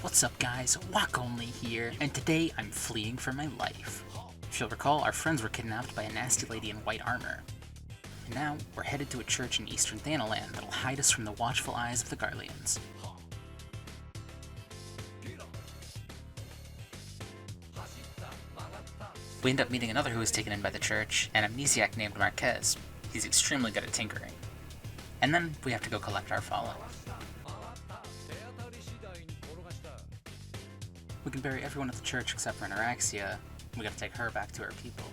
What's up guys, Walk Only here, and today I'm fleeing for my life. If you'll recall, our friends were kidnapped by a nasty lady in white armor. And now, we're headed to a church in eastern Thanaland that'll hide us from the watchful eyes of the Garleans. We end up meeting another who was taken in by the church, an amnesiac named Marquez. He's extremely good at tinkering. And then we have to go collect our fallen. We can bury everyone at the church except for Neuraxia. We gotta take her back to her people.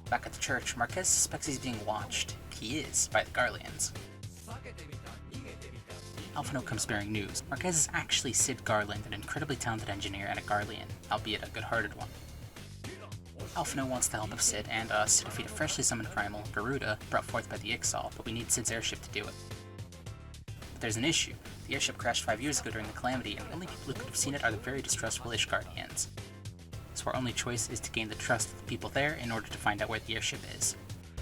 Back at the church, Marquez suspects he's being watched. He is, by the Garleans. Alpha comes bearing news. Marquez is actually Cid Garland, an incredibly talented engineer and a Garlean, albeit a good-hearted one. Alpha wants the help of Cid and us to defeat a freshly summoned primal, Garuda, brought forth by the Ixal, but we need Cid's airship to do it. But there's an issue. The airship crashed 5 years ago during the Calamity, and the only people who could have seen it are the very distrustful Ishgardians. So our only choice is to gain the trust of the people there in order to find out where the airship is.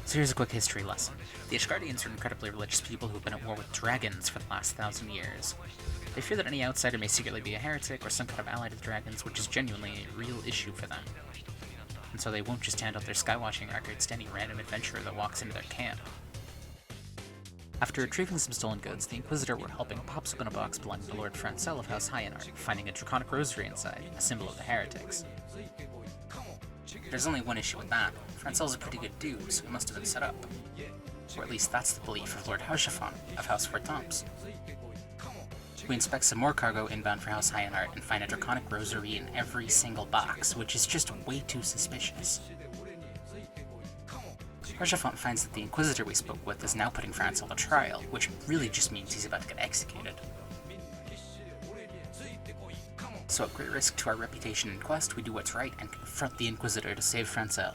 So here's a quick history lesson. The Ishgardians are incredibly religious people who have been at war with dragons for the last 1,000 years. They fear that any outsider may secretly be a heretic or some kind of ally to the dragons, which is genuinely a real issue for them. And so they won't just hand out their skywatching records to any random adventurer that walks into their camp. After retrieving some stolen goods, the Inquisitor were helping pops open a box belonging to Lord Francel of House Hyenart, finding a draconic rosary inside, a symbol of the heretics. There's only one issue with that. Francel's a pretty good dude, so he must have been set up. Or at least that's the belief of Lord Haushaphon of House Fortomps. We inspect some more cargo inbound for House Hyenart and find a draconic rosary in every single box, which is just way too suspicious. Haushaphon finds that the Inquisitor we spoke with is now putting Francel to trial, which really just means he's about to get executed. So at great risk to our reputation and quest, we do what's right and confront the Inquisitor to save Francel.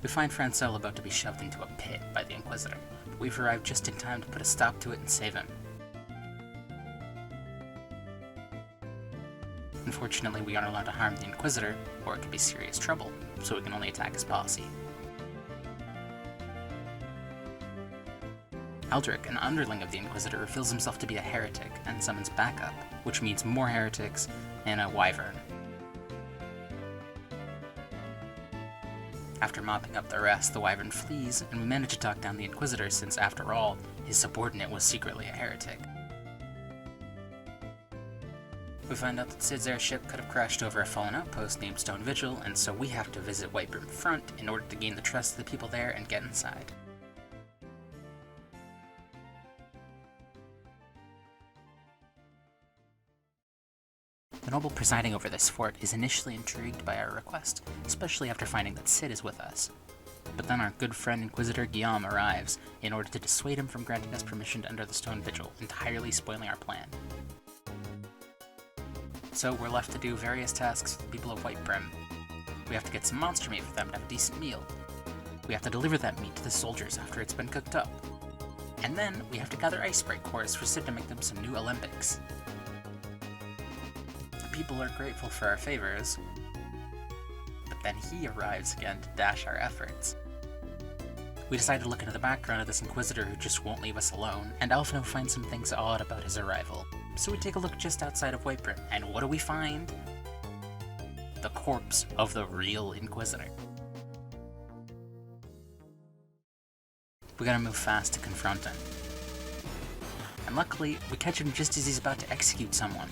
We find Francel about to be shoved into a pit by the Inquisitor, but we've arrived just in time to put a stop to it and save him. Unfortunately, we aren't allowed to harm the Inquisitor, or it could be serious trouble, so we can only attack his posse. Aldrich, an underling of the Inquisitor, reveals himself to be a heretic and summons backup, which means more heretics and a wyvern. After mopping up the rest, the wyvern flees, and we manage to talk down the Inquisitor since, after all, his subordinate was secretly a heretic. We find out that Cid's airship could have crashed over a fallen outpost named Stone Vigil, and so we have to visit Whitebrim Front in order to gain the trust of the people there and get inside. The noble presiding over this fort is initially intrigued by our request, especially after finding that Cid is with us. But then our good friend Inquisitor Guillaume arrives in order to dissuade him from granting us permission to enter the Stone Vigil, entirely spoiling our plan. So we're left to do various tasks for the people of Whitebrim. We have to get some monster meat for them to have a decent meal. We have to deliver that meat to the soldiers after it's been cooked up. And then we have to gather ice spray cores for Cid to make them some new Olympics. People are grateful for our favors, but then he arrives again to dash our efforts. We decide to look into the background of this Inquisitor who just won't leave us alone, and Alpha finds some things odd about his arrival. So we take a look just outside of Whitebrim, and what do we find? The corpse of the real Inquisitor. We gotta move fast to Confronting. And luckily, we catch him just as he's about to execute someone.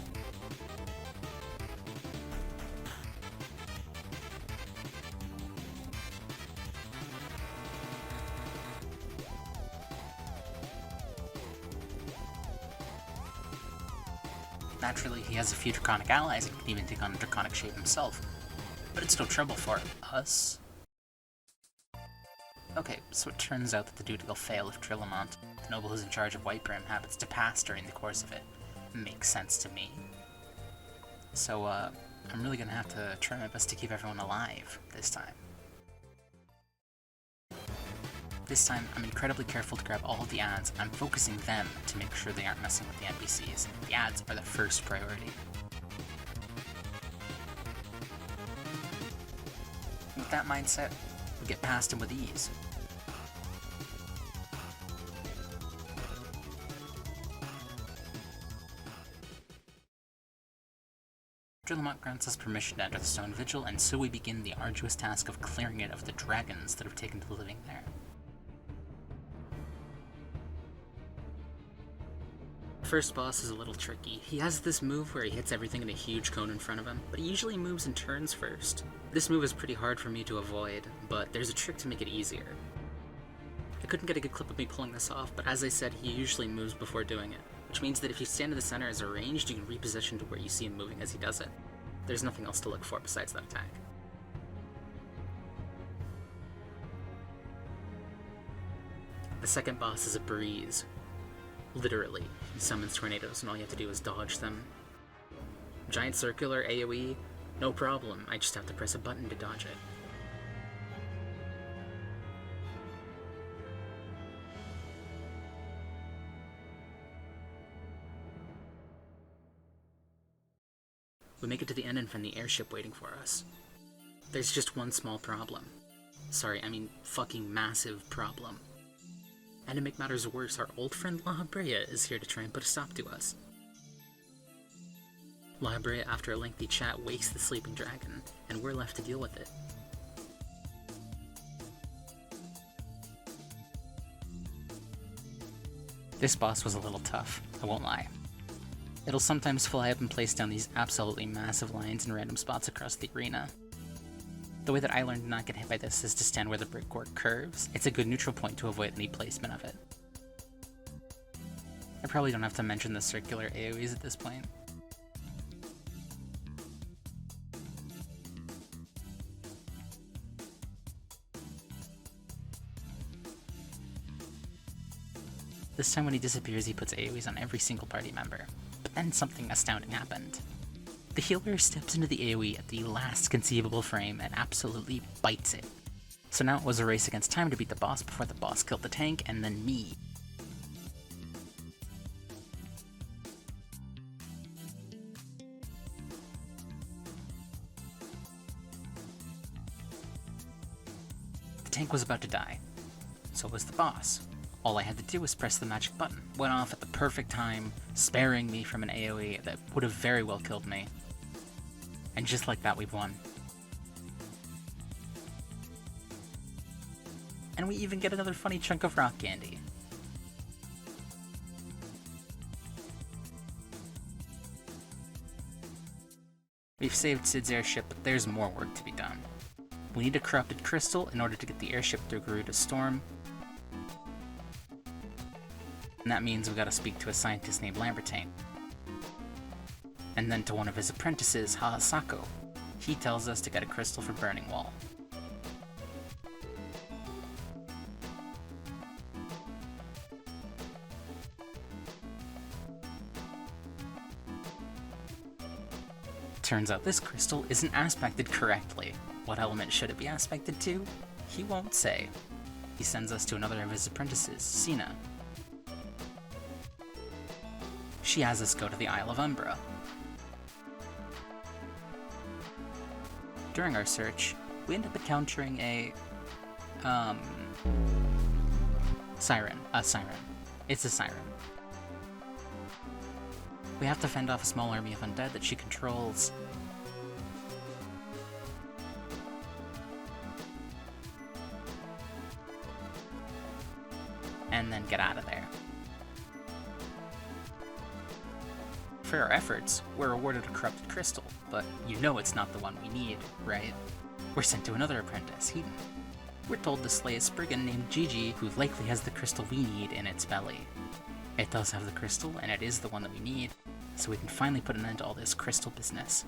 Naturally, he has a few draconic allies and can even take on a draconic shape himself, but it's no trouble for us. Okay, so it turns out that the duty will fail if Trillamont, the noble who's in charge of Whitebrim, happens to pass during the course of it. Makes sense to me. So, I'm really gonna have to try my best to keep everyone alive this time. This time, I'm incredibly careful to grab all of the ads, and I'm focusing them to make sure they aren't messing with the NPCs. The ads are the first priority. With that mindset, we get past him with ease. Drillamont grants us permission to enter the Stone Vigil, and so we begin the arduous task of clearing it of the dragons that have taken to living there. First boss is a little tricky. He has this move where he hits everything in a huge cone in front of him, but he usually moves in turns first. This move is pretty hard for me to avoid, but there's a trick to make it easier. I couldn't get a good clip of me pulling this off, but as I said, he usually moves before doing it, which means that if you stand in the center as arranged, you can reposition to where you see him moving as he does it. There's nothing else to look for besides that attack. The second boss is a breeze. Literally, he summons tornadoes and all you have to do is dodge them. Giant circular AoE? No problem, I just have to press a button to dodge it. We make it to the end and find the airship waiting for us. There's just one small problem. Sorry, I mean fucking massive problem. And to make matters worse, our old friend La Habrea is here to try and put a stop to us. La Habrea, after a lengthy chat, wakes the sleeping dragon, and we're left to deal with it. This boss was a little tough, I won't lie. It'll sometimes fly up and place down these absolutely massive lines in random spots across the arena. The way that I learned to not get hit by this is to stand where the brickwork curves. It's a good neutral point to avoid any placement of it. I probably don't have to mention the circular AoEs at this point. This time when he disappears, he puts AoEs on every single party member. But then something astounding happened. The healer steps into the AoE at the last conceivable frame and absolutely bites it. So now it was a race against time to beat the boss before the boss killed the tank, and then me. The tank was about to die. So was the boss. All I had to do was press the magic button. Went off at the perfect time, sparing me from an AoE that would have very well killed me. And just like that, we've won. And we even get another funny chunk of rock candy. We've saved Cid's airship, but there's more work to be done. We need a corrupted crystal in order to get the airship through Garuda's storm. And that means we gotta speak to a scientist named Lambertine. And then to one of his apprentices, Hahasako. He tells us to get a crystal for Burning Wall. Turns out this crystal isn't aspected correctly. What element should it be aspected to? He won't say. He sends us to another of his apprentices, Sina. She has us go to the Isle of Umbra. During our search, we end up encountering a siren. A siren. It's a siren. We have to fend off a small army of undead that she controls. And then get out of there. For our efforts, we're awarded a corrupted crystal, but you know it's not the one we need, right? We're sent to another apprentice, Hedon. We're told to slay a spriggan named Gigi, who likely has the crystal we need in its belly. It does have the crystal, and it is the one that we need, so we can finally put an end to all this crystal business.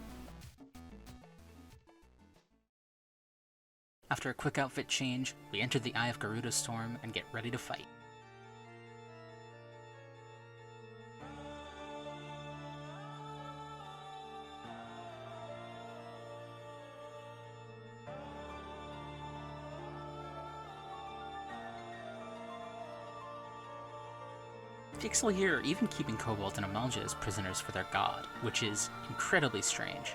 After a quick outfit change, we enter the Eye of Garuda's storm and get ready to fight. The Ixal here are even keeping Cobalt and Amalja as prisoners for their god, which is incredibly strange.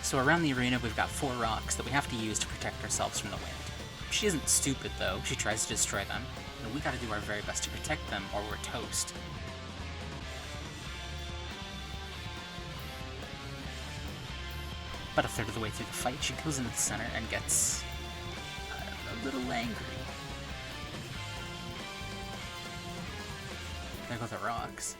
So around the arena we've got 4 rocks that we have to use to protect ourselves from the wind. She isn't stupid though, she tries to destroy them, and we gotta do our very best to protect them or we're toast. About a third of the way through the fight, she goes into the center and gets a little angry. There go the rocks.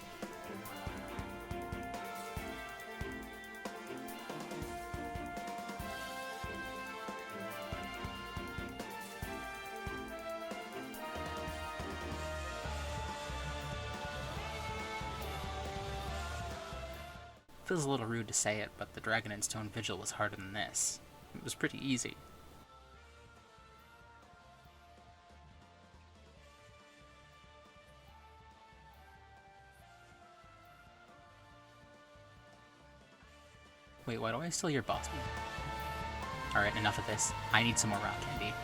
Feels a little rude to say it, but the Dragon and Stone Vigil was harder than this. It was pretty easy. Wait, why do I still hear boss beat? Alright, enough of this. I need some more rock candy.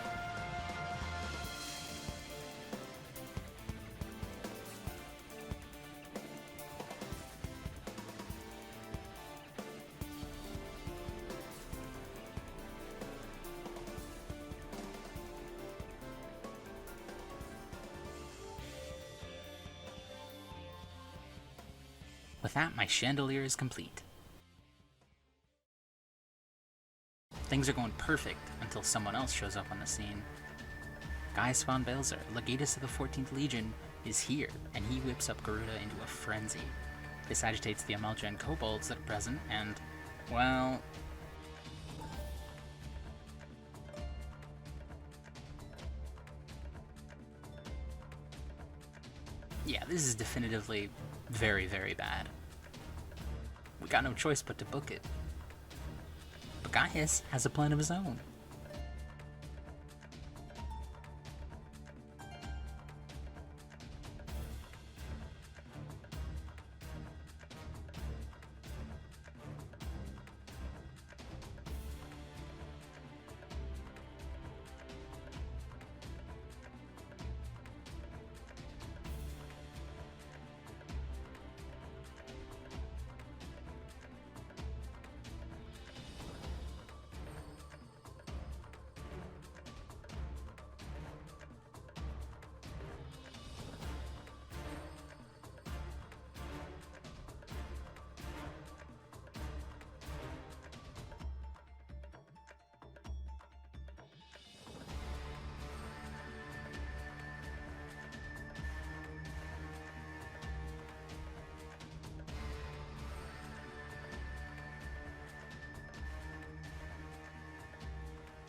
With that, my chandelier is complete. Things are going perfect until someone else shows up on the scene. Gaius von Belzer, Legatus of the 14th Legion, is here, and he whips up Garuda into a frenzy. This agitates the Amalja and Kobolds that are present, and, well... yeah, this is definitively very, very bad. We got no choice but to book it. But Gaius has a plan of his own.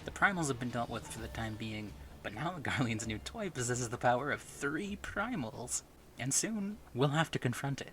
The primals have been dealt with for the time being, but now the Garlean's new toy possesses the power of 3 primals, and soon we'll have to confront it.